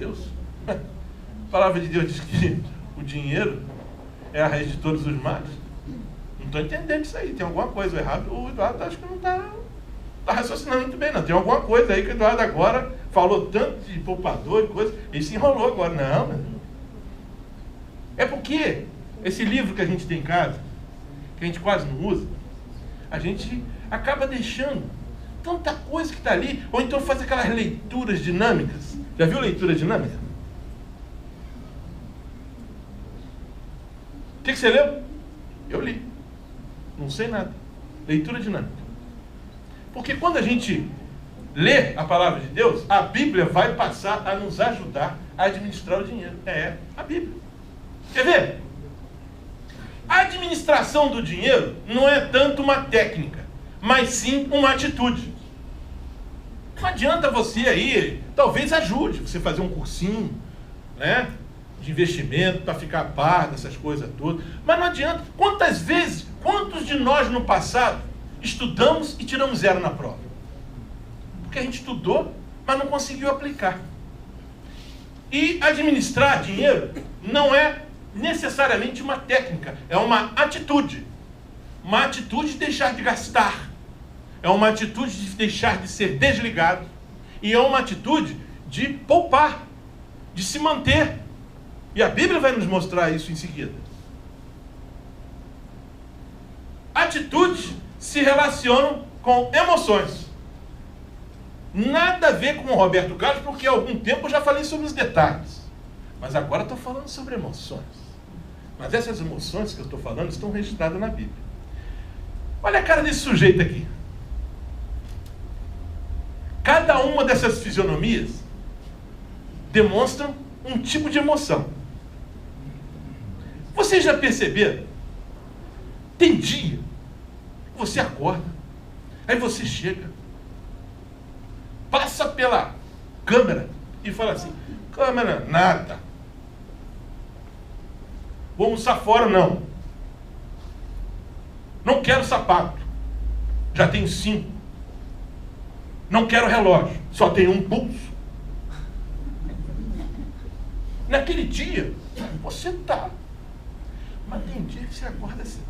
Deus. A palavra de Deus diz que o dinheiro é a raiz de todos os males. Não estou entendendo isso aí. Tem alguma coisa errada. O Eduardo acho que não está raciocinando muito bem, não. Tem alguma coisa aí que o Eduardo agora falou tanto de poupador e coisa. Ele se enrolou agora. Não, meu irmão. É porque esse livro que a gente tem em casa, que a gente quase não usa, a gente acaba deixando tanta coisa que está ali, ou então faz aquelas leituras dinâmicas. Já viu leitura dinâmica? O que você leu? Eu li. Não sei nada. Leitura dinâmica. Porque quando a gente lê a palavra de Deus, a Bíblia vai passar a nos ajudar a administrar o dinheiro. É a Bíblia. Quer ver? A administração do dinheiro não é tanto uma técnica, mas sim uma atitude. Não adianta você aí, talvez ajude você fazer um cursinho, né, de investimento para ficar a par dessas coisas todas. Mas não adianta. Quantos de nós no passado estudamos e tiramos 0 na prova? Porque a gente estudou, mas não conseguiu aplicar. E administrar dinheiro não é necessariamente uma técnica, é uma atitude. Uma atitude de deixar de gastar. É uma atitude de deixar de ser desligado. E é uma atitude de poupar, de se manter. E a Bíblia vai nos mostrar isso em seguida. Atitudes se relacionam com emoções. Nada a ver com o Roberto Carlos, porque há algum tempo eu já falei sobre os detalhes. Mas agora estou falando sobre emoções. Mas essas emoções que eu estou falando estão registradas na Bíblia. Olha a cara desse sujeito aqui. Cada uma dessas fisionomias demonstram um tipo de emoção. Vocês já perceberam? Tem dia que você acorda, aí você chega, passa pela câmera e fala assim: câmera, nada. Vou almoçar fora, não. Não quero sapato. Já tenho 5. Não quero relógio. Só tenho um pulso. Naquele dia, você tá. Mas tem dia que você acorda assim.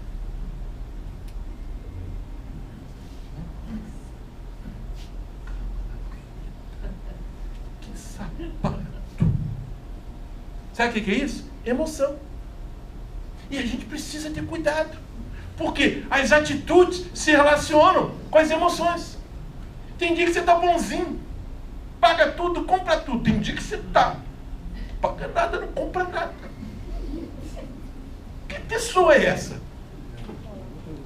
Que sapato. Sabe o que é isso? Emoção. E a gente precisa ter cuidado. Porque as atitudes se relacionam com as emoções. Tem dia que você está bonzinho, paga tudo, compra tudo. Tem dia que você está, paga nada, não compra nada. Que pessoa é essa?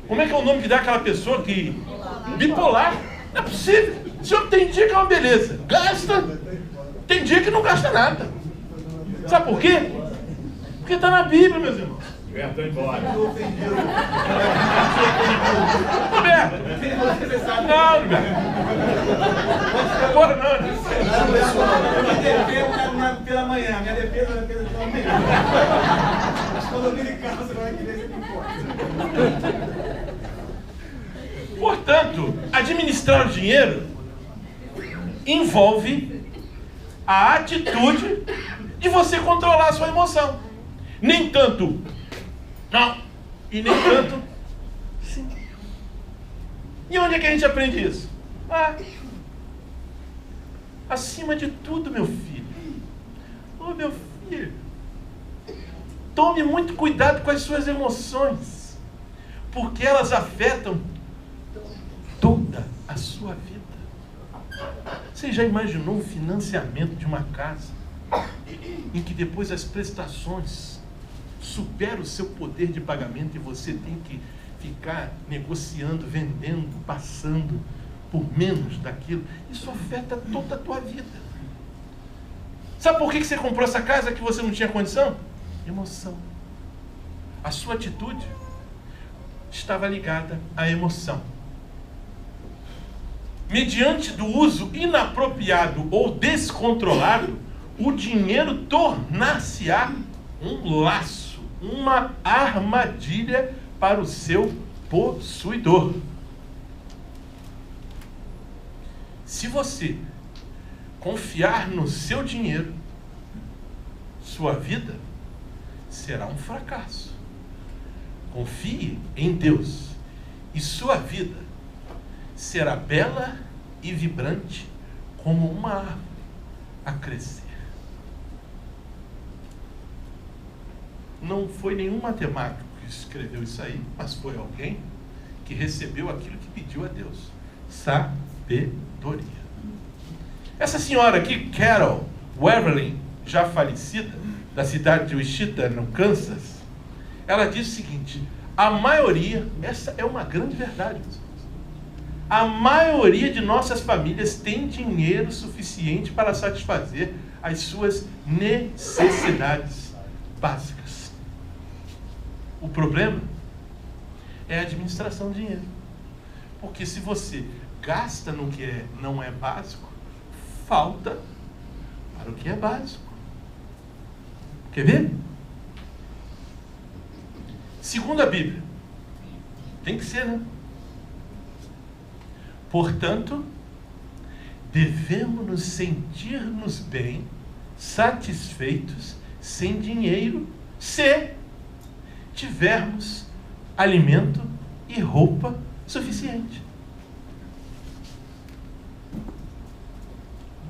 Como é que é o nome que dá aquela pessoa que... Bipolar. Não é possível. O senhor tem dia que é uma beleza, gasta. Tem dia que não gasta nada. Sabe por quê? Porque está na Bíblia, meus irmãos. Roberto, embora. Roberto! Não, Roberto! Agora não! Minha defesa pela manhã, minha defesa pela manhã. Mas quando eu vir em casa, você vai querer ser importa. Portanto, administrar o dinheiro envolve a atitude de você controlar a sua emoção. Nem tanto não, e nem tanto sim. E onde é que a gente aprende isso? Acima de tudo, meu filho. Ô, meu filho, tome muito cuidado com as suas emoções, porque elas afetam toda a sua vida. Você já imaginou o financiamento de uma casa em que depois as prestações superam o seu poder de pagamento e você tem que ficar negociando, vendendo, passando por menos daquilo? Isso afeta toda a tua vida. Sabe por que você comprou essa casa que você não tinha condição? Emoção. A sua atitude estava ligada à emoção. Mediante do uso inapropriado ou descontrolado, o dinheiro tornar-se-á um laço, uma armadilha para o seu possuidor. Se você confiar no seu dinheiro, sua vida será um fracasso. Confie em Deus e sua vida será bela e vibrante como uma árvore a crescer. Não foi nenhum matemático que escreveu isso aí, mas foi alguém que recebeu aquilo que pediu a Deus: sabedoria. Essa senhora aqui, Carol Weverly, já falecida, da cidade de Wichita, no Kansas, ela diz o seguinte: a maioria, essa é uma grande verdade, meus irmãos, a maioria de nossas famílias tem dinheiro suficiente para satisfazer as suas necessidades básicas. O problema é a administração do dinheiro. Porque se você gasta no que não é básico, falta para o que é básico. Quer ver? Segundo a Bíblia, tem que ser, né? Portanto, devemos nos sentir-nos bem, satisfeitos, sem dinheiro, se tivermos alimento e roupa suficiente.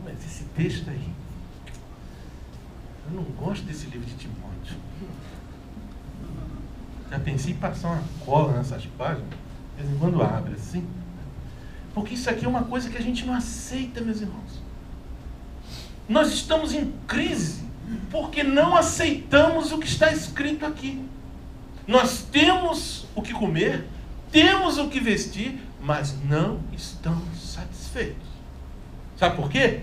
Mas esse texto aí, eu não gosto desse livro de Timóteo. Já pensei em passar uma cola nessas páginas, de vez em quando abre assim. Porque isso aqui é uma coisa que a gente não aceita, meus irmãos. Nós estamos em crise porque não aceitamos o que está escrito aqui. Nós temos o que comer, temos o que vestir, mas não estamos satisfeitos. Sabe por quê?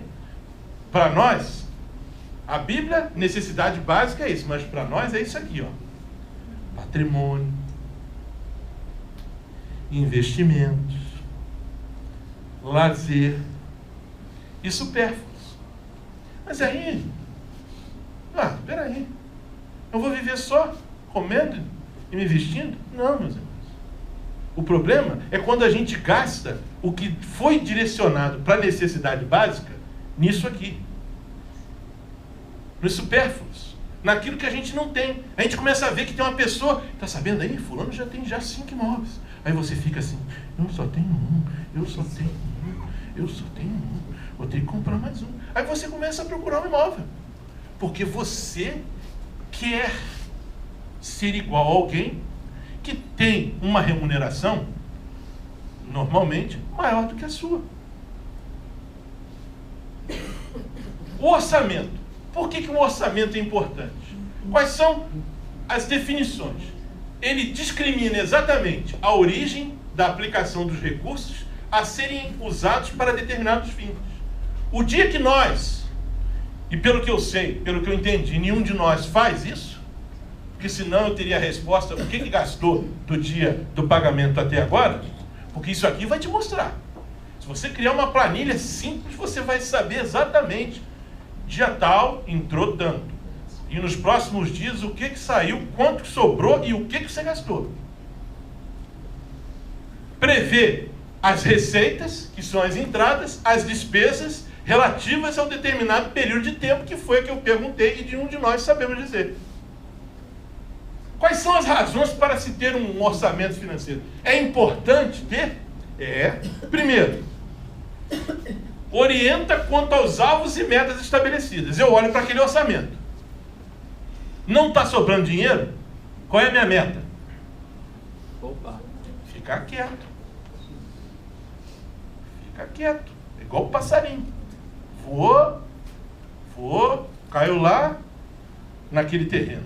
Para nós, a Bíblia, necessidade básica é isso, mas para nós é isso aqui, ó: patrimônio, investimentos, lazer e supérfluos. Mas aí, peraí, eu vou viver só comendo e me vestindo? Não, meus irmãos. O problema é quando a gente gasta o que foi direcionado para a necessidade básica nisso aqui, nos supérfluos, naquilo que a gente não tem. A gente começa a ver que tem uma pessoa, tá sabendo aí? Fulano já tem 5 imóveis. Aí você fica assim: eu só tenho um, eu só tenho um, vou ter que comprar mais um. Aí você começa a procurar um imóvel, porque você quer ser igual a alguém que tem uma remuneração normalmente maior do que a sua. O orçamento. Por que o orçamento é importante? Quais são as definições? Ele discrimina exatamente a origem da aplicação dos recursos a serem usados para determinados fins. O dia que nós, e pelo que eu sei, pelo que eu entendi, nenhum de nós faz isso, porque senão eu teria a resposta: o que gastou do dia do pagamento até agora? Porque isso aqui vai te mostrar. Se você criar uma planilha simples, você vai saber exatamente: dia tal, entrou tanto. E nos próximos dias, o que saiu, quanto que sobrou e o que você gastou. Prevê as receitas, que são as entradas, as despesas relativas ao determinado período de tempo, que foi a que eu perguntei e de um de nós sabemos dizer. Quais são as razões para se ter um orçamento financeiro? É importante ter? Primeiro, orienta quanto aos alvos e metas estabelecidas. Eu olho para aquele orçamento. Não está sobrando dinheiro? Qual é a minha meta? Opa. Ficar quieto. Fica quieto. É igual o passarinho. Voou, caiu lá naquele terreno,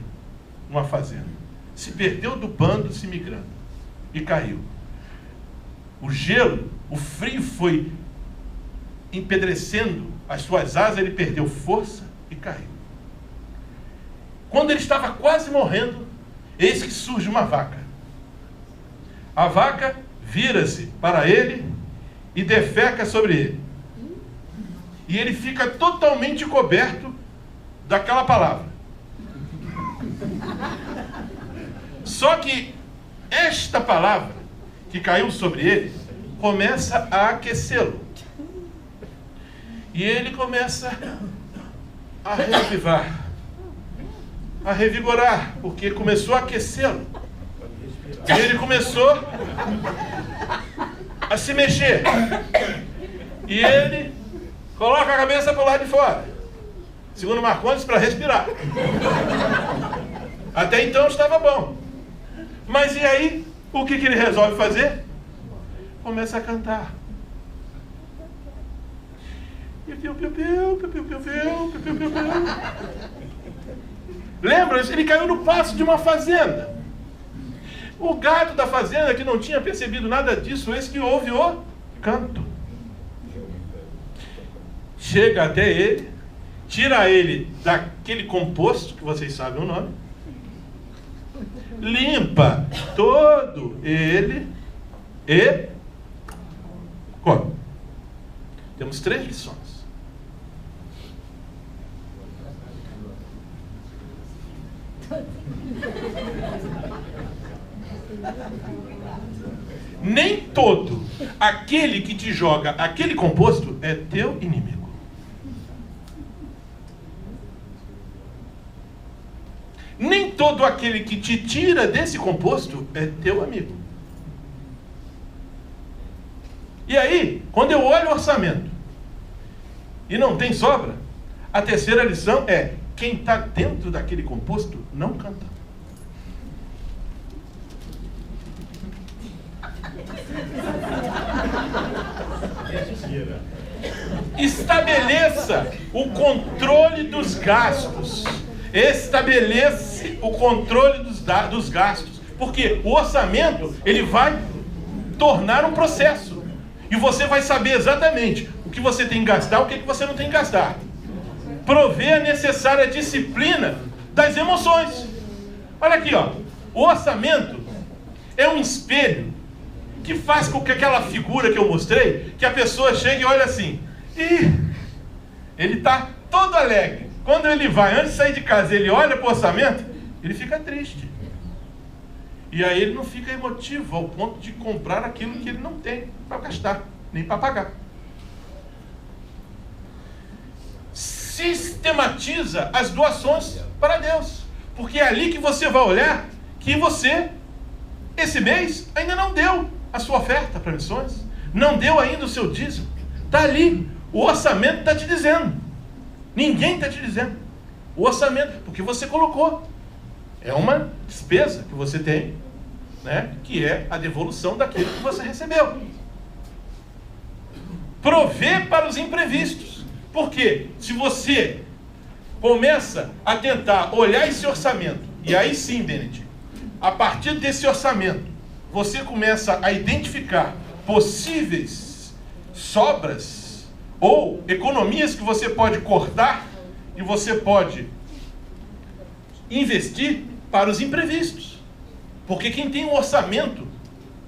numa fazenda. Se perdeu do bando, se migrando. E caiu. O gelo, o frio foi empedrecendo as suas asas, ele perdeu força e caiu. Quando ele estava quase morrendo, eis que surge uma vaca. A vaca vira-se para ele e defeca sobre ele. E ele fica totalmente coberto daquela palavra. Só que esta palavra que caiu sobre ele começa a aquecê-lo. E ele começa a reavivar. a revigorar, porque começou a aquecê-lo. E ele começou a se mexer. E ele coloca a cabeça para o lado de fora, segundo Marcondes, para respirar. Até então estava bom. Mas e aí, o que ele resolve fazer? Começa a cantar. Lembra? Ele caiu no passo de uma fazenda. O gado da fazenda, que não tinha percebido nada disso, esse que ouve o canto. Chega até ele, tira ele daquele composto, que vocês sabem o nome, limpa todo ele e come. Temos 3 lições. Nem todo aquele que te joga aquele composto é teu inimigo. Nem todo aquele que te tira desse composto é teu amigo. E aí, quando eu olho o orçamento e não tem sobra, a terceira lição é: quem está dentro daquele composto não canta. Estabeleça o controle dos gastos. Estabeleça o controle dos gastos. Porque o orçamento, ele vai tornar um processo. E você vai saber exatamente o que você tem que gastar, o que você não tem que gastar. Prover a necessária disciplina das emoções. Olha aqui, ó. O orçamento é um espelho que faz com que aquela figura que eu mostrei, que a pessoa chegue e olha assim, e ele está todo alegre. Quando ele vai, antes de sair de casa, ele olha para o orçamento, ele fica triste. E aí ele não fica emotivo ao ponto de comprar aquilo que ele não tem para gastar, nem para pagar. Sistematiza as doações para Deus, porque é ali que você vai olhar que você, esse mês, ainda não deu a sua oferta para missões, não deu ainda o seu dízimo. Está ali, o orçamento está te dizendo. Ninguém está te dizendo. O orçamento, porque você colocou. É uma despesa que você tem, né, que é a devolução daquilo que você recebeu. Prover para os imprevistos. Porque se você começa a tentar olhar esse orçamento, e aí sim, Bennett, a partir desse orçamento, você começa a identificar possíveis sobras ou economias que você pode cortar e você pode investir para os imprevistos. Porque quem tem um orçamento,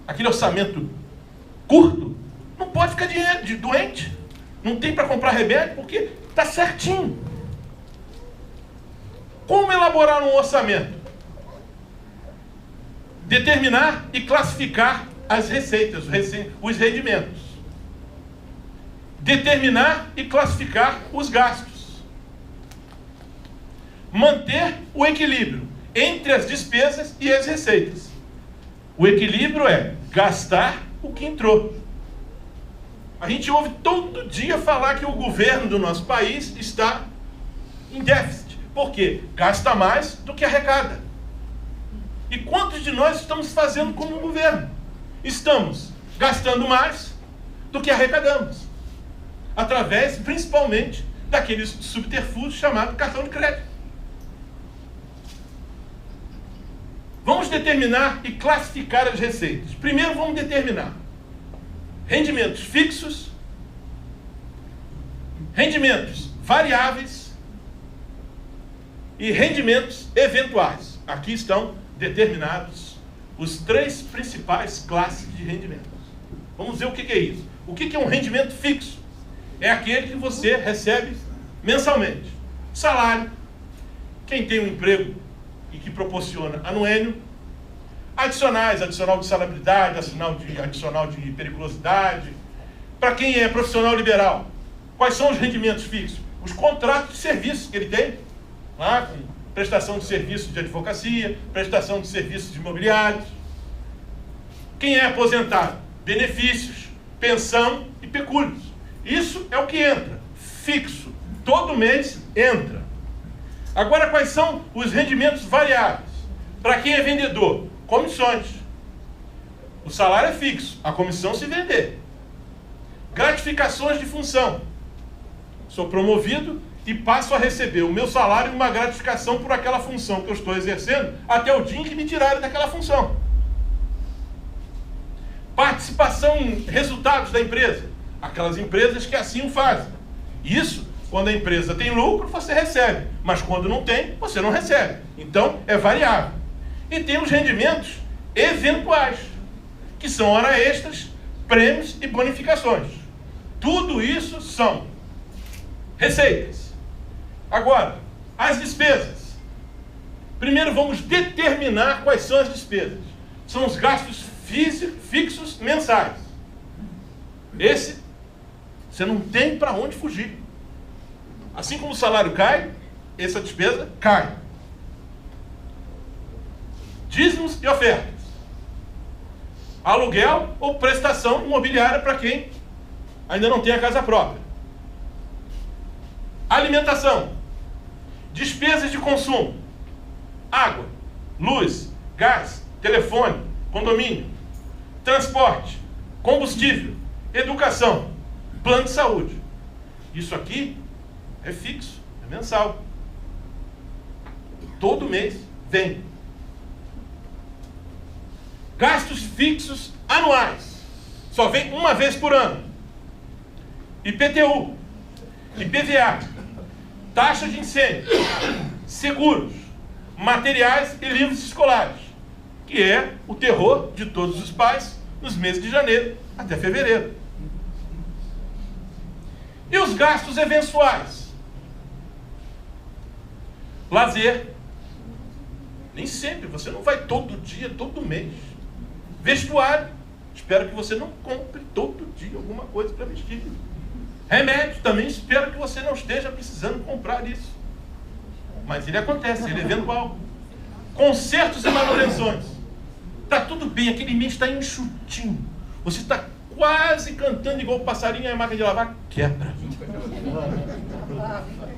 aquele orçamento curto, não pode ficar doente. Não tem para comprar remédio porque está certinho. Como elaborar um orçamento? Determinar e classificar as receitas, os rendimentos. Determinar e classificar os gastos. Manter o equilíbrio entre as despesas e as receitas. O equilíbrio é gastar o que entrou. A gente ouve todo dia falar que o governo do nosso país está em déficit. Por quê? Gasta mais do que arrecada. E quantos de nós estamos fazendo como governo? Estamos gastando mais do que arrecadamos. Através, principalmente, daquele subterfúgio chamado cartão de crédito. Vamos determinar e classificar as receitas. Primeiro vamos determinar rendimentos fixos, rendimentos variáveis e rendimentos eventuais. Aqui estão determinados os 3 principais classes de rendimentos. Vamos ver o que é isso. O que é um rendimento fixo? É aquele que você recebe mensalmente. Salário, quem tem um emprego e que proporciona anuênio, adicional de salubridade, adicional de periculosidade. Para quem é profissional liberal, quais são os rendimentos fixos? Os contratos de serviço que ele tem, lá com prestação de serviço de advocacia, prestação de serviços imobiliários. Quem é aposentado? Benefícios, pensão e pecúlios. Isso é o que entra, fixo. Todo mês entra. Agora, quais são os rendimentos variáveis? Para quem é vendedor? Comissões. O salário é fixo, a comissão se vender. Gratificações de função. Sou promovido e passo a receber o meu salário e uma gratificação por aquela função que eu estou exercendo até o dia em que me tirarem daquela função. Participação em resultados da empresa. Aquelas empresas que assim o fazem. Isso, quando a empresa tem lucro, você recebe. Mas quando não tem, você não recebe. Então, é variável. E tem os rendimentos eventuais, que são hora extras, prêmios e bonificações. Tudo isso são receitas. Agora, as despesas. Primeiro vamos determinar quais são as despesas. São os gastos fixos mensais. Esse, você não tem para onde fugir. Assim como o salário cai, essa despesa cai. Dízimos e ofertas. Aluguel ou prestação imobiliária para quem ainda não tem a casa própria. Alimentação. Despesas de consumo. Água, luz, gás, telefone, condomínio. Transporte, combustível, educação, plano de saúde. Isso aqui é fixo, é mensal. Todo mês vem. Gastos fixos anuais. Só vem uma vez por ano. IPTU, IPVA, taxa de incêndio, seguros, materiais e livros escolares, que é o terror de todos os pais nos meses de janeiro até fevereiro. E os gastos eventuais? Lazer. Nem sempre, você não vai todo dia, todo mês. Vestuário. Espero que você não compre todo dia alguma coisa para vestir. Remédio. Também espero que você não esteja precisando comprar isso. Mas ele acontece, ele é eventual. Consertos e manutenções. Está tudo bem, aquele mês está enxutinho. Você está quase cantando igual o passarinho e a máquina de lavar quebra.